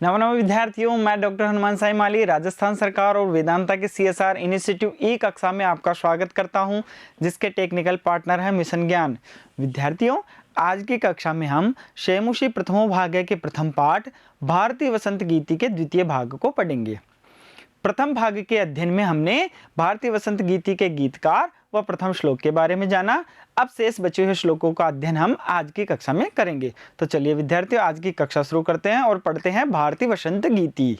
नमस्कार विद्यार्थियों, मैं डॉक्टर हनुमान साई माली राजस्थान सरकार और वेदांता के CSR इनिशिएटिव ई कक्षा में आपका स्वागत करता हूं, जिसके टेक्निकल पार्टनर है मिशन ज्ञान। विद्यार्थियों, आज की कक्षा में हम शेमुषी प्रथमो भाग के प्रथम पाठ भारतीय वसंत गीति के द्वितीय भाग को पढ़ेंगे। प्रथम भाग के अध्ययन में हमने भारतीय वसंत गीति के गीतकार व प्रथम श्लोक के बारे में जाना। अब शेष बचे हुए श्लोकों का अध्ययन हम आज की कक्षा में करेंगे। तो चलिए विद्यार्थियों, आज की कक्षा शुरू करते हैं और पढ़ते हैं भारतीय वसंत गीति।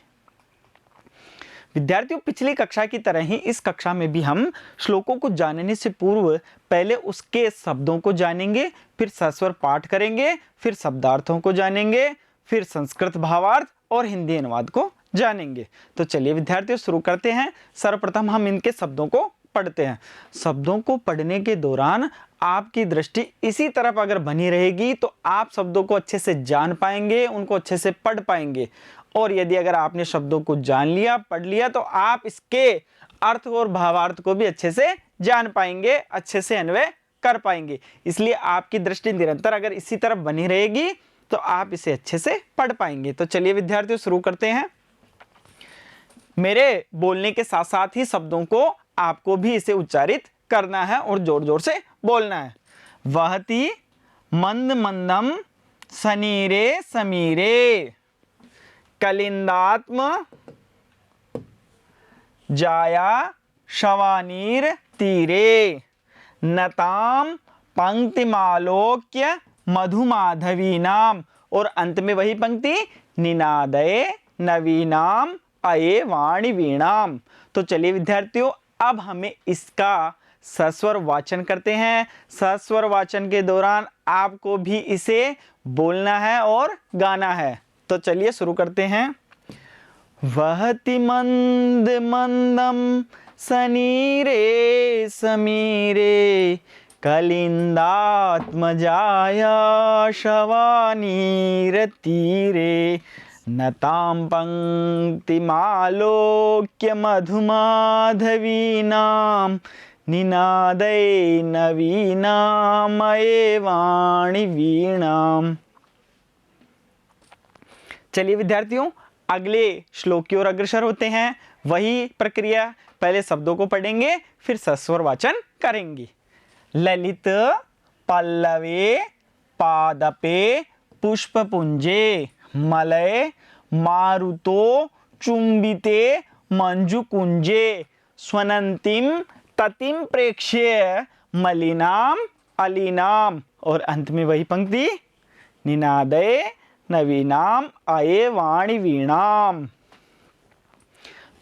विद्यार्थियों, पिछली कक्षा की तरह ही इस कक्षा में भी हम श्लोकों को जानने से पूर्व पहले उसके शब्दों को जानेंगे, फिर सस्वर पाठ करेंगे, फिर शब्दार्थों को जानेंगे, फिर संस्कृत भावार्थ और हिंदी अनुवाद को जानेंगे। तो चलिए विद्यार्थियों, शुरू करते हैं। सर्वप्रथम हम इनके शब्दों को पढ़ते हैं। शब्दों को पढ़ने के दौरान आपकी दृष्टि इसी तरफ अगर बनी रहेगी तो आप शब्दों को अच्छे से जान पाएंगे, उनको अच्छे से पढ़ पाएंगे। और यदि अगर आपने शब्दों को जान लिया, पढ़ लिया, तो आप इसके अर्थ और भावार्थ को भी अच्छे से जान पाएंगे, अच्छे से अन्वय कर पाएंगे। इसलिए आपकी दृष्टि निरंतर अगर इसी तरफ बनी रहेगी तो आप इसे अच्छे से पढ़ पाएंगे। तो चलिए विद्यार्थियों, शुरू करते हैं। मेरे बोलने के साथ साथ ही शब्दों को आपको भी इसे उच्चारित करना है और जोर जोर से बोलना है। वहति मंद मंदम सनीरे समीरे कलिंदात्म जाया शवानीर तीरे नताम पंक्तिमालोक्य मधुमाधवीनाम। और अंत में वही पंक्ति, निनादये नवीनाम अये वाणी वीणाम। तो चलिए विद्यार्थियों, अब हमें इसका सस्वर वाचन करते हैं। सस्वर वाचन के दौरान आपको भी इसे बोलना है और गाना है। तो चलिए शुरू करते हैं। वहति मंद मंदम सनीरे समीरे कलिंदात्म जाया शवानीर तीरे नतां पंक्तिमालोक्य मधुमाधवीनां निनादये नवीनामये वाणी वीणाम। चलिए विद्यार्थियों, अगले श्लोक की ओर अग्रसर होते हैं। वही प्रक्रिया, पहले शब्दों को पढ़ेंगे, फिर सस्वर वाचन करेंगे। ललित पल्लवे पादपे पुष्पपुंजे मलय मारुतो चुंबिते मंजुकुंजे स्वनंतिम ततिम प्रेक्ष्य मलिनाम अलीनाम। और अंत में वही पंक्ति, निनादये नवीनाम अये वाणी वीणाम।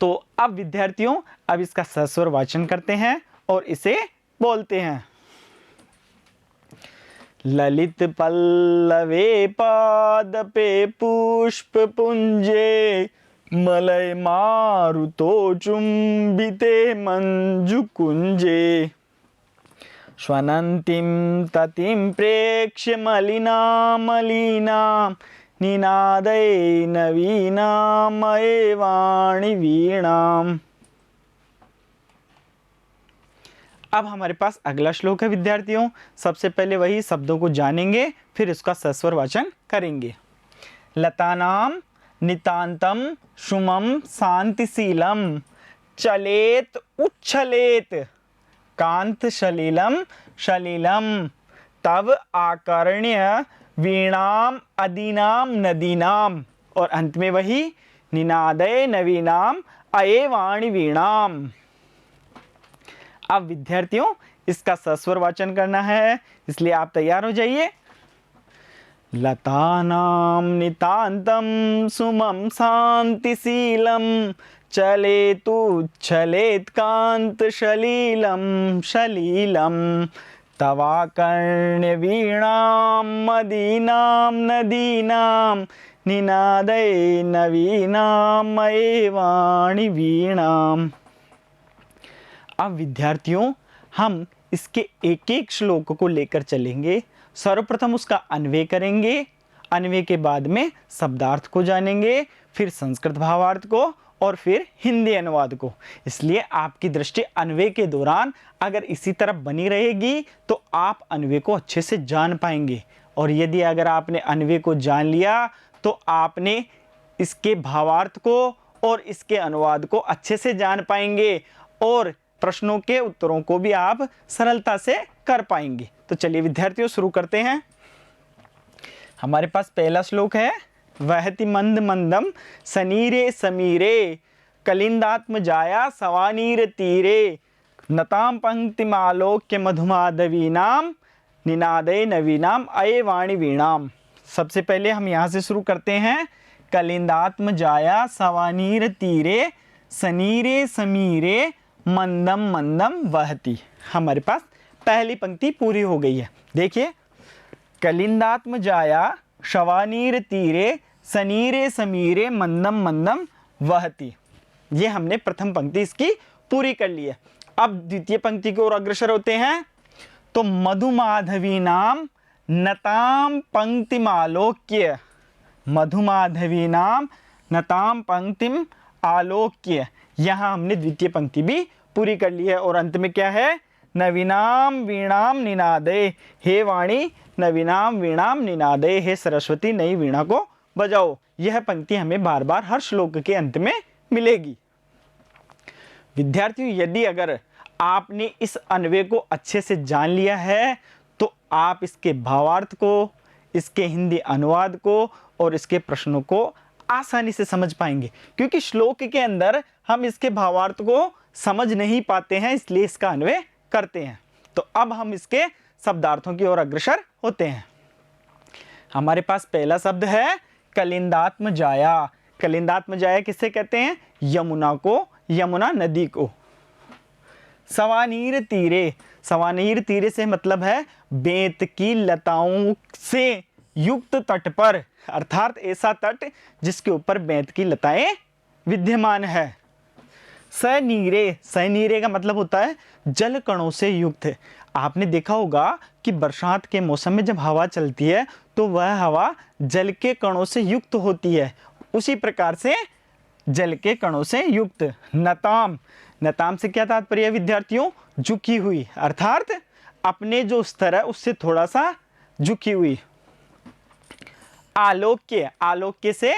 तो अब विद्यार्थियों, अब इसका सस्वर वाचन करते हैं और इसे बोलते हैं। ललित पल्लवे पादपे पुष्प पुंजे मलय मारुतो चुंबिते मंजु कुंजे स्वनंतिम ततिम प्रेक्ष्य मलिनाम निनादये नवीनामये वाणी वीणाम। अब हमारे पास अगला श्लोक है विद्यार्थियों। सबसे पहले वही शब्दों को जानेंगे, फिर उसका सस्वर वाचन करेंगे। लतानाम नितांतम शुमम शांतिशीलम चलेत उच्छलेत कांत शलीलम शलीलम तव आकर्ण्य वीणाम अदीनाम नदीनाम। और अंत में वही, निनादये नवीनाम अये वाणी वीणाम। अब विद्यार्थियों, इसका सस्वर वाचन करना है, इसलिए आप तैयार हो जाइए। लतानां नितांतम सुमं शांतिशीलम चलेतु छलेत कांत शलीलम शलीलम तवाकर्ण्य वीणां मदीनां नदीनां निनादये नवीनामये वाणी वीणाम। अब विद्यार्थियों, हम इसके एक एक श्लोक को लेकर चलेंगे। सर्वप्रथम उसका अन्वय करेंगे, अन्वय के बाद में शब्दार्थ को जानेंगे, फिर संस्कृत भावार्थ को और फिर हिंदी अनुवाद को। इसलिए आपकी दृष्टि अन्वय के दौरान अगर इसी तरफ बनी रहेगी तो आप अन्वय को अच्छे से जान पाएंगे। और यदि अगर आपने अन्वय को जान लिया तो आपने इसके भावार्थ को और इसके अनुवाद को अच्छे से जान पाएंगे और प्रश्नों के उत्तरों को भी आप सरलता से कर पाएंगे। तो चलिए विद्यार्थियों शुरू करते हैं। हमारे पास पहला श्लोक है, वहति मंद मंदम सनीरे समीरे कलिंदात्म जाया सवानीर तीरे नताम पंक्तिमालोक्य मधुमाधवीनाम निनादे नवीनाम अये वाणी वीणाम। सबसे पहले हम यहाँ से शुरू करते हैं। कलिंदात्म जाया सवानीर तीरे सनीरे समीरे मंदम मंदम वहति। हमारे पास पहली पंक्ति पूरी हो गई है। देखिए, कलिंदात्म जाया शवानीर तीरे सनीरे समीरे मंदम मंदम वहति। ये हमने प्रथम पंक्ति इसकी पूरी कर ली है। अब द्वितीय पंक्ति की ओर अग्रसर होते हैं। तो मधुमाधवी नाम नताम पंक्तिमालोक्य, मधुमाधवी नाम नताम पंक्तिम आलोक्य। यहाँ हमने द्वितीय पंक्ति भी पूरी कर ली है। और अंत में क्या है, नवीनाम वीणाम निनादे, हे वाणी नवीनाम वीणाम निनादे, हे सरस्वती नई वीणा को बजाओ। यह पंक्ति हमें बार बार हर श्लोक के अंत में मिलेगी। विद्यार्थियों, यदि अगर आपने इस अन्वय को अच्छे से जान लिया है तो आप इसके भावार्थ को, इसके हिंदी अनुवाद को और इसके प्रश्नों को आसानी से समझ पाएंगे, क्योंकि श्लोक के अंदर हम इसके भावार्थ को समझ नहीं पाते हैं, इसलिए इसका अन्वय करते हैं। तो अब हम इसके शब्दार्थों की ओर अग्रसर होते हैं। हमारे पास पहला शब्द है कलिंदात्म जाया। कलिंदात्म जाया किससे कहते हैं, यमुना को, यमुना नदी को। सवानीर तीरे, सवानीर तीरे से मतलब है बेंत की लताओं से युक्त तट पर, अर्थात ऐसा तट जिसके ऊपर बेंत की लताएं विद्यमान है। सनीरे, सनीरे का मतलब होता है जल कणों से युक्त। आपने देखा होगा कि बरसात के मौसम में जब हवा चलती है तो वह हवा जल के कणों से युक्त होती है, उसी प्रकार से जल के कणों से युक्त। नताम, नताम से क्या तात्पर्य है विद्यार्थियों, झुकी हुई, अर्थात अपने जो स्तर है उससे थोड़ा सा झुकी हुई। आलोक्य, आलोक्य से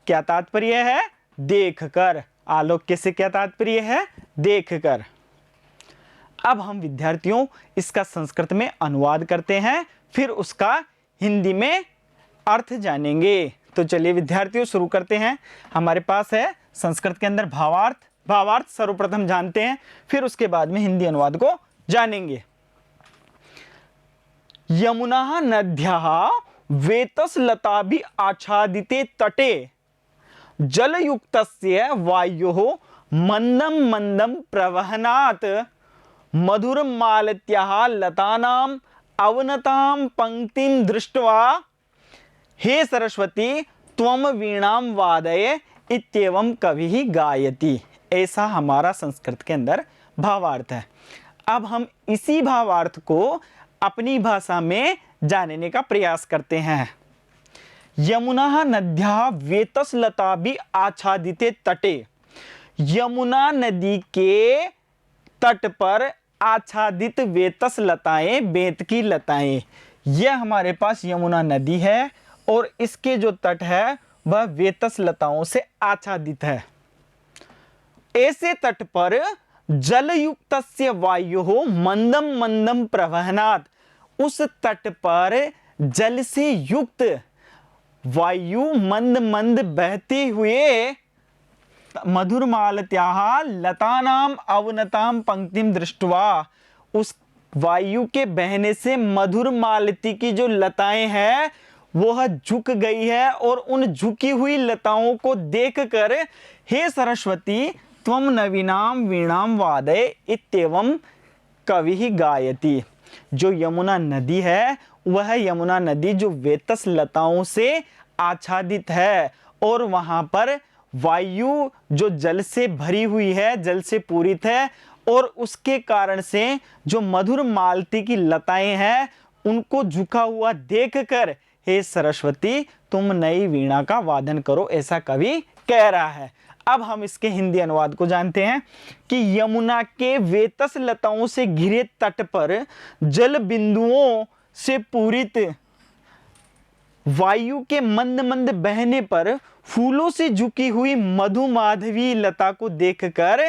क्या तात्पर्य है, देखकर। आलोक्य से क्या तात्पर्य है, देखकर। अब हम विद्यार्थियों इसका संस्कृत में अनुवाद करते हैं, फिर उसका हिंदी में अर्थ जानेंगे। तो चलिए विद्यार्थियों शुरू करते हैं। हमारे पास है संस्कृत के अंदर भावार्थ, भावार्थ सर्वप्रथम जानते हैं, फिर उसके बाद में हिंदी अनुवाद को जानेंगे। यमुना नद्याः वेतसलताभि आच्छादिते तटे जलयुक्तस्य वायोः मंदम मंदम प्रवहनात् मधुरमालत्याः लतानां अवनतां पंक्तिं दृष्ट्वा हे सरस्वती त्वं वीणां वादय इत्येवं कविः गायति। ऐसा हमारा संस्कृत के अंदर भावार्थ है। अब हम इसी भावार्थ को अपनी भाषा में जानने का प्रयास करते हैं। यमुना नद्याः वेतसलताभि आच्छादिते तटे, यमुना नदी के तट पर आच्छादित वेतस लताएं, बेंत की लताएं, यह हमारे पास यमुना नदी है और इसके जो तट है वह वेतस लताओं से आच्छादित है। ऐसे तट पर जलयुक्तस्य वायुः मंदम मंदम प्रवहनात्, उस तट पर जल से युक्त वायु मंद मंद बहते हुए मधुरमालत्याः लतानाम अवनताम पंक्तिम दृष्ट्वा, उस वायु के बहने से मधुर मालती की जो लताएं हैं वह झुक गई है और उन झुकी हुई लताओं को देखकर हे सरस्वती त्वं नवीनाम वीणाम वादय इत्येवं कविः गायति। जो यमुना नदी है वह यमुना नदी जो वेतस लताओं से आच्छादित है और वहां पर वायु जो जल से भरी हुई है, जल से पूरित है, और उसके कारण से जो मधुर मालती की लताएं हैं उनको झुका हुआ देखकर हे सरस्वती तुम नई वीणा का वादन करो, ऐसा कवि कह रहा है। अब हम इसके हिंदी अनुवाद को जानते हैं कि यमुना के वेतस लताओं से घिरे तट पर जल बिंदुओं से पूरित वायु के मंद मंद बहने पर फूलों से झुकी हुई मधु माधवी लता को देखकर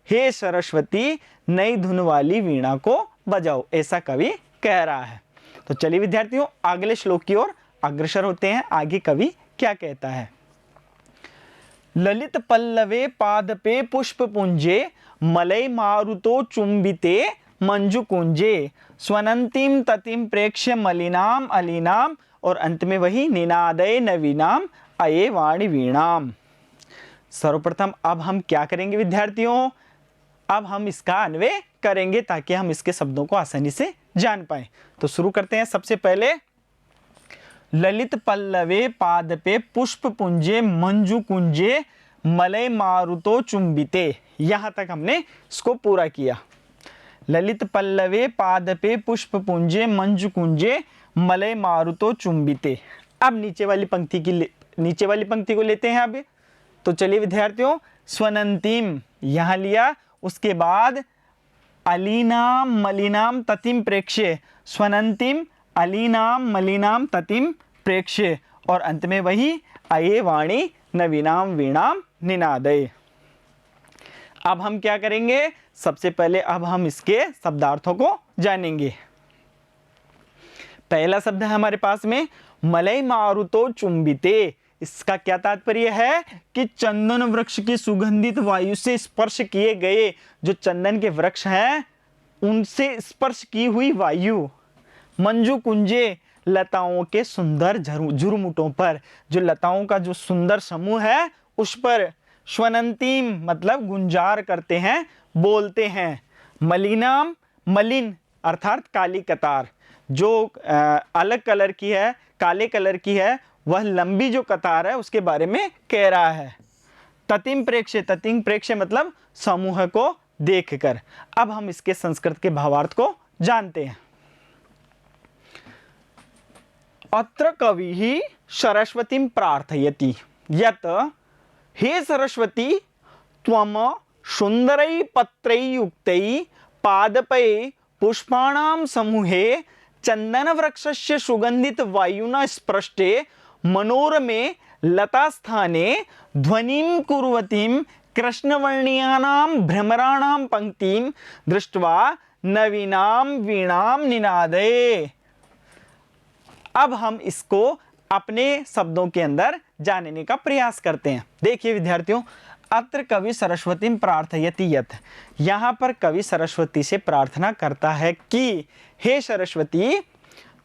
हे सरस्वती नई धुन वाली वीणा को बजाओ, ऐसा कवि कह रहा है। तो चलिए विद्यार्थियों अगले श्लोक की ओर अग्रसर होते हैं। आगे कवि क्या कहता है। ललित पल्लवे पादपे पुष्प पुंजे मलय मारुतो चुंबिते मंजु कुंजे स्वनंतिम ततिम प्रेक्ष्य मलिनाम अलीनाम, और अंत में वही निनादय नवीनाम अये वाणी वीणाम। सर्वप्रथम अब हम क्या करेंगे विद्यार्थियों, अब हम इसका अन्वय करेंगे ताकि हम इसके शब्दों को आसानी से जान पाए। तो शुरू करते हैं। सबसे पहले ललित पल्लवे पादपे पुष्प पुंजे मंजु कुंजे मलय मारुतो चुंबिते, यहां तक हमने इसको पूरा किया। ललित पल्लवे पादपे पुष्प पुंजे मंजु कुंजे मलय मारुतो चुंबिते। अब नीचे वाली पंक्ति को लेते हैं। अब तो चलिए विद्यार्थियों, स्वनंतिम यहां लिया, उसके बाद अलीनाम मलिनाम ततिम प्रेक्ष्य, स्वनंतिम अलीनाम मलिनाम ततिम प्रेक्ष्य, और अंत में वही अये वाणी नवीनाम वीणाम निनादय। अब हम क्या करेंगे, सबसे पहले अब हम इसके शब्दार्थों को जानेंगे। पहला शब्द है हमारे पास में मलय मारुतो चुंबिते। इसका क्या तात्पर्य है कि चंदन वृक्ष की सुगंधित वायु से स्पर्श किए गए, जो चंदन के वृक्ष हैं उनसे स्पर्श की हुई वायु। मंजू कुंजे लताओं के सुंदर झुरमुटों पर, जो लताओं का जो सुंदर समूह है उस पर। श्वनंतीम मतलब गुंजार करते हैं, बोलते हैं। मलिनाम मलिन अर्थात काली कतार, जो अलग कलर की है, काले कलर की है, वह लंबी जो कतार है उसके बारे में कह रहा है। ततिम प्रेक्ष्य मतलब समूह को देखकर। अब हम इसके संस्कृत के भावार्थ को जानते हैं। अत्र कविः सरस्वतीं प्रार्थयति यत् हे सरस्वती त्वं सुंदरै पत्रै युक्तै पादपै पुष्पाणां समूहे चंदन वृक्षस्य सुगंधित वायुना स्पृष्टे मनोरमे लतास्थाने ध्वनिं कुर्वतीं कृष्णवर्णीयानां भ्रमराणां पंक्तिं दृष्ट्वा नवीनां वीणां निनादे। अब हम इसको अपने शब्दों के अंदर जानने का प्रयास करते हैं। देखिए विद्यार्थियों, अत्र कवि सरस्वतीं प्रार्थयति यत्, यहाँ पर कवि सरस्वती से प्रार्थना करता है कि हे सरस्वती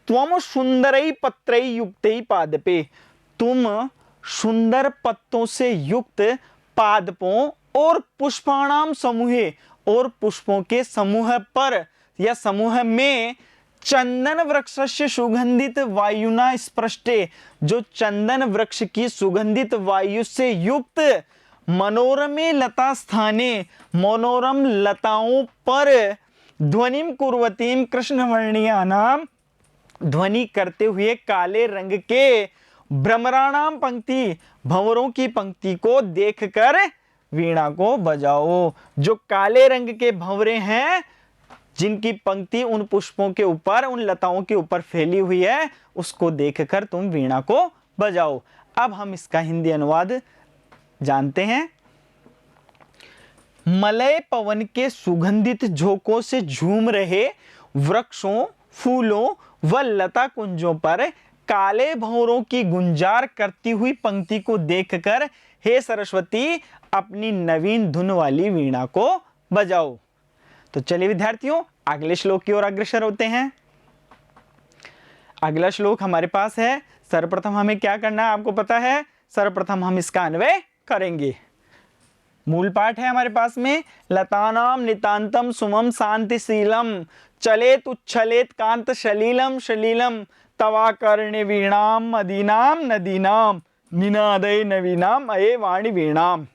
त्वं सुंदरै पत्रै युक्तै पादपे, तुम सुंदर पत्तों से युक्त पादपों और पुष्पाणाम समूहे, और पुष्पों के समूह पर या समूह में चंदन वृक्षस्य सुगंधित वायुना स्पृष्टे, जो चंदन वृक्ष की सुगंधित वायु से युक्त मनोरमे लता स्थाने, मनोरम लताओं पर ध्वनिम कुर्वतीम कृष्णवर्णीयानाम, ध्वनि करते हुए काले रंग के भ्रमराणाम पंक्ति, भंवरों की पंक्ति को देखकर वीणा को बजाओ। जो काले रंग के भंवरे हैं जिनकी पंक्ति उन पुष्पों के ऊपर, उन लताओं के ऊपर फैली हुई है, उसको देखकर तुम वीणा को बजाओ। अब हम इसका हिंदी अनुवाद जानते हैं। मलय पवन के सुगंधित झोंकों से झूम रहे वृक्षों, फूलों व लता कुंजों पर काले भंवरों की गुंजार करती हुई पंक्ति को देखकर हे सरस्वती अपनी नवीन धुन वाली वीणा को बजाओ। तो चलिए विद्यार्थियों अगले श्लोक की ओर अग्रसर होते हैं। अगला श्लोक हमारे पास है। सर्वप्रथम हमें क्या करना है आपको पता है, सर्वप्रथम हम इसका अन्वय करेंगे। मूल पाठ है हमारे पास में, लतानाम नितांतम सुमम शांतिशीलम चलेत उच्छलेत कांत शलीलम शलीलम तवा कर्णे वीणाम मदीनाम नदीनाम निनादय नवीनाम अये वाणी वीणाम।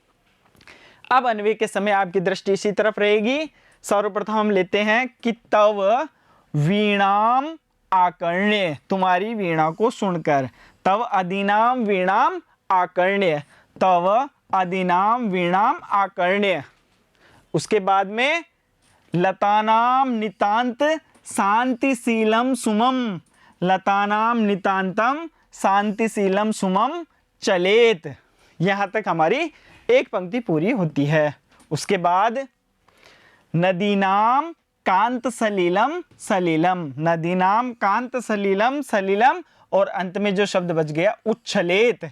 अब अन्वय के समय आपकी दृष्टि इसी तरफ रहेगी। सर्वप्रथम हम लेते हैं कि तव वीणाम आकर्ण्य, तुम्हारी वीणा को सुनकर। तव अदीनाम वीणाम आकर्ण्य, तव अदीनाम वीणाम आकर्ण्य। उसके बाद में लतानाम नितांत शांतिशीलम सुमम, लतानाम नितांतम शांतिशीलम सुमम चलेत, यहाँ तक हमारी एक पंक्ति पूरी होती है। उसके बाद नदीनाम कांत सलीलम सलीलम, नदीनाम कांत सलीलम सलीलम, और अंत में जो शब्द बच गया उच्छलेत,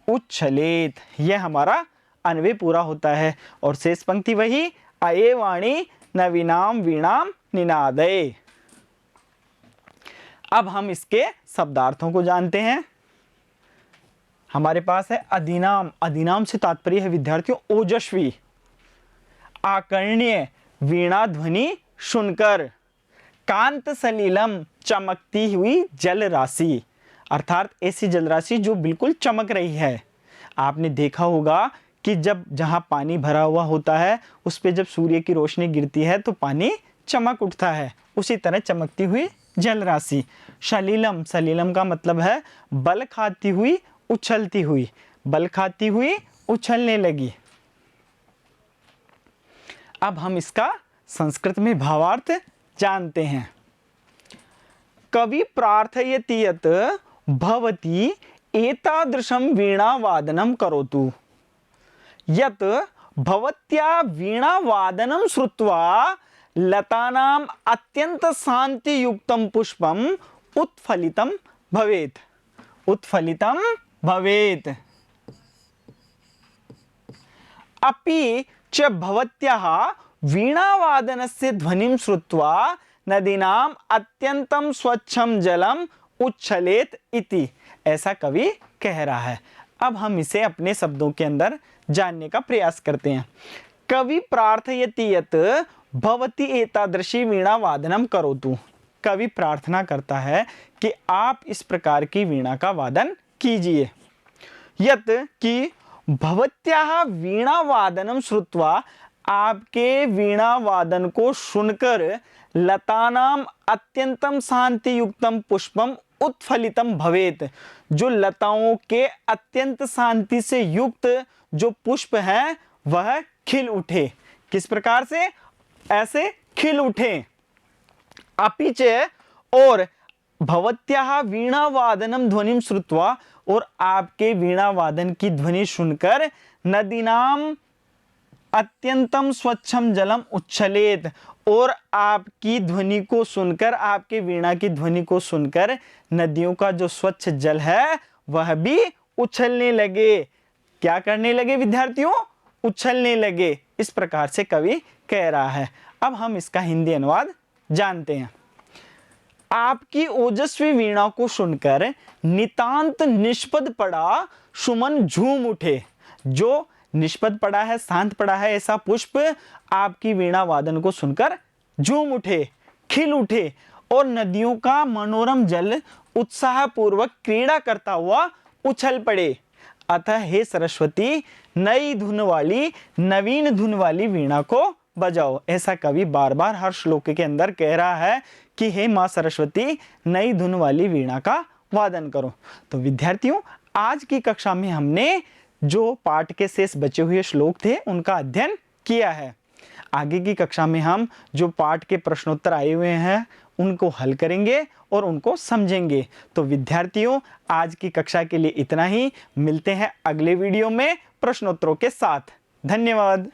उच्छलेत, यह हमारा अन्वय पूरा होता है। और शेष पंक्ति वही, अये वाणी नवीनाम वीणाम निनादय। अब हम इसके शब्दार्थों को जानते हैं। हमारे पास है अधिनाम, अधिनाम से तात्पर्य है विद्यार्थियों ओजस्वी, आकर्ण्य, वीणा ध्वनि सुनकर, कांत सलीलम, चमकती हुई जल राशि, अर्थात ऐसी जल राशि जो बिल्कुल चमक रही है। आपने देखा होगा कि जब जहाँ पानी भरा हुआ होता है उस पे जब सूर्य की रोशनी गिरती है तो पानी चमक उठता है, उसी तरह चमकती हुई जल राशि। सलीलम, सलीलम का मतलब है बल खाती हुई, उछलती हुई, बल खाती हुई उछलने लगी। अब हम इसका संस्कृत में भावार्थ जानते हैं। कवि प्रार्थयति यत् भवती एतादृशं वीणा वादनं करोतु, यत् भवत्या वीणा वादनं श्रुत्वा लतानां अत्यंत शांति युक्तं पुष्पम उत्फलितं भवेत्, उत्फलितं भवेत्। अपि च भवत्याः वीणावादनस्य ध्वनिं श्रुत्वा नदीनां अत्यंतं स्वच्छं जलम उच्छलेत इति, ऐसा कवि कह रहा है। अब हम इसे अपने शब्दों के अंदर जानने का प्रयास करते हैं। कवि प्रार्थयति यत् भवती एतादृशी वीणा वादनम करोतु, कवि प्रार्थना करता है कि आप इस प्रकार की वीणा का वादन कीजिए। यत् कि भवत्याः वीणा वादनम श्रुत्वा, आपके वीणा वादन को सुनकर लतानाम अत्यंतम शांति युक्तम पुष्पम उत्फलितम भवेत, जो लताओं के अत्यंत शांति से युक्त जो पुष्प हैं वह खिल उठे। किस प्रकार से? ऐसे खिल उठे। अपिचे, और भवत्याः वीणा वादनम ध्वनिम श्रुत्वा, और आपके वीणा वादन की ध्वनि सुनकर नदीनाम अत्यंतम स्वच्छम जलम उच्छलेत, और आपकी ध्वनि को सुनकर, आपके वीणा की ध्वनि को सुनकर नदियों का जो स्वच्छ जल है वह भी उछलने लगे। क्या करने लगे विद्यार्थियों? उछलने लगे। इस प्रकार से कवि कह रहा है। अब हम इसका हिंदी अनुवाद जानते हैं। आपकी ओजस्वी वीणा को सुनकर नितांत निष्पद पड़ा सुमन झूम उठे, जो निष्पद पड़ा है, शांत पड़ा है, ऐसा पुष्प आपकी वीणा वादन को सुनकर झूम उठे, खिल उठे, और नदियों का मनोरम जल उत्साहपूर्वक क्रीड़ा करता हुआ उछल पड़े। अतः हे सरस्वती, नई धुन वाली, नवीन धुन वाली वीणा को बजाओ। ऐसा कवि बार बार हर श्लोक के अंदर कह रहा है कि हे माँ सरस्वती, नई धुन वाली वीणा का वादन करो। तो विद्यार्थियों, आज की कक्षा में हमने जो पाठ के शेष बचे हुए श्लोक थे उनका अध्ययन किया है। आगे की कक्षा में हम जो पाठ के प्रश्नोत्तर आए हुए हैं उनको हल करेंगे और उनको समझेंगे। तो विद्यार्थियों, आज की कक्षा के लिए इतना ही। मिलते हैं अगले वीडियो में प्रश्नोत्तरों के साथ। धन्यवाद।